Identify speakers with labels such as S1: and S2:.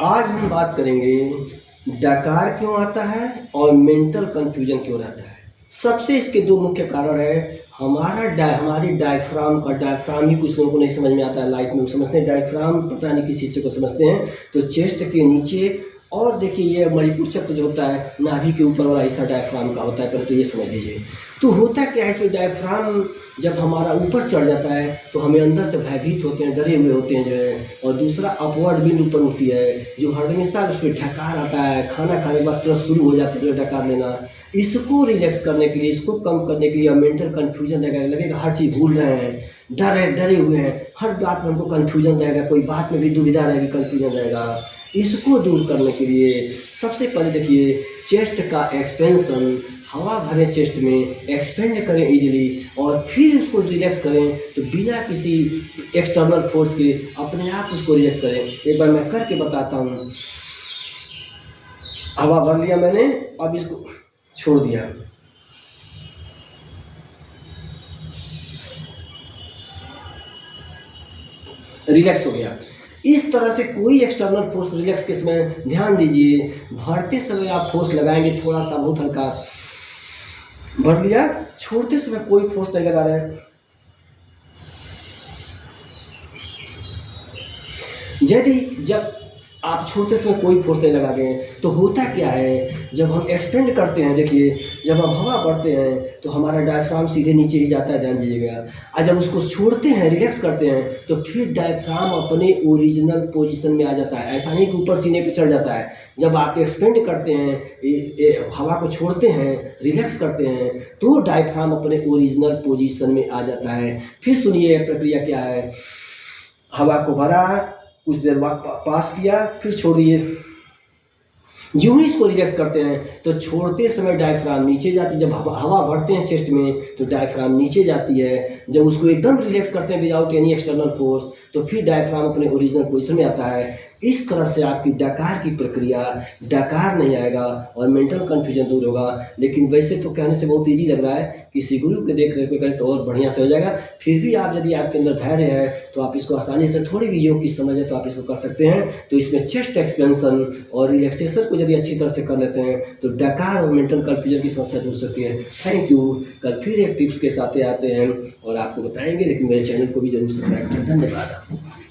S1: आज हम बात करेंगे डकार क्यों आता है और मेंटल कंफ्यूजन क्यों रहता है। सबसे इसके दो मुख्य कारण है। हमारी डायफ्राम ही कुछ लोगों को नहीं समझ में आता है। लाइफ में समझते हैं डायफ्राम, पता नहीं किस हिस्से को समझते हैं। तो चेस्ट के नीचे और देखिए ये मणिपुर चक्र जो होता है नाभि के ऊपर वाला हिस्सा डायफ्राम का होता है। पहले तो ये समझ लीजिए। तो होता क्या है इसमें, डायफ्राम जब हमारा ऊपर चढ़ जाता है तो हमें अंदर से भयभीत होते हैं, डरे हुए होते हैं जो है। और दूसरा अपवर्ड विंड ऊपर उठती है जो हमेशा उसमें डकार आता है। खाना खाने के बाद तुरंत शुरू हो जाता है डकार लेना। इसको रिलैक्स करने के लिए, इसको कम करने के लिए मेंटल कन्फ्यूजन लगेगा हर चीज़ भूल रहे हैं, डरे हुए हैं, हर बात में हमको कन्फ्यूजन रहेगा, कोई बात में भी दुविधा रहेगी, कन्फ्यूजन रहेगा। इसको दूर करने के लिए सबसे पहले देखिए चेस्ट का एक्सपेंशन, हवा भरे चेस्ट में एक्सपेंड करें इजीली और फिर उसको रिलैक्स करें। तो बिना किसी एक्सटर्नल फोर्स के अपने आप उसको रिलैक्स करें। एक बार मैं करके बताता हूँ। हवा भर लिया मैंने, अब इसको छोड़ दिया, रिलैक्स हो गया। इस तरह से कोई एक्सटर्नल फोर्स रिलैक्स के समय ध्यान दीजिए, भरते समय आप फोर्स लगाएंगे थोड़ा सा, बहुत हल्का भर लिया, छोड़ते समय कोई फोर्स नहीं लगा रहे हैं। यदि जब आप छोड़ते समय कोई फोर्स नहीं लगाएंगे तो होता क्या है, जब हम एक्सपेंड करते हैं, देखिए जब हम हवा भरते हैं तो हमारा डायफ्राम सीधे नीचे ही जाता है, ध्यान दीजिएगा। और जब उसको छोड़ते हैं, रिलैक्स करते हैं, तो फिर डायफ्राम अपने ओरिजिनल पोजीशन में आ जाता है। ऐसा नहीं कि ऊपर सीने पे चढ़ जाता है। जब आप एक्सपेंड करते हैं, हवा को छोड़ते हैं, रिलैक्स करते हैं, तो डायफ्राम अपने ओरिजिनल पोजीशन में आ जाता है। फिर सुनिए प्रक्रिया क्या है। हवा को भरा, कुछ देर बाद पास किया, फिर छोड़ दिए। यूं ही इसको रिलैक्स करते हैं तो छोड़ते समय डायफ्राम नीचे जाती है। जब हवा भरते हैं चेस्ट में तो डायफ्राम नीचे जाती है। जब उसको एकदम रिलैक्स करते हैं विदाउट एनी एक्सटर्नल फोर्स तो फिर डायफ्राम अपने ओरिजिनल पोजीशन में आता है। इस तरह से आपकी डकार की प्रक्रिया, डकार नहीं आएगा और मेंटल कंफ्यूजन दूर होगा। लेकिन वैसे तो कहने से बहुत इजी लग रहा है, किसी गुरु के देख रेख में करें तो और बढ़िया से हो जाएगा। फिर भी आप यदि आपके अंदर धैर्य है तो आप इसको आसानी से, थोड़ी भी योग की समझ है तो आप इसको कर सकते हैं। तो इसमें चेस्ट एक्सपेंशन और रिलैक्सेशन को यदि अच्छी तरह से कर लेते हैं तो डकार और मेंटल कंफ्यूजन की समस्या दूर सकती है। Thank you. कल फिर एक टिप्स के साथ आते हैं और आपको बताएंगे, लेकिन मेरे चैनल को भी जरूर सब्सक्राइब करें। धन्यवाद।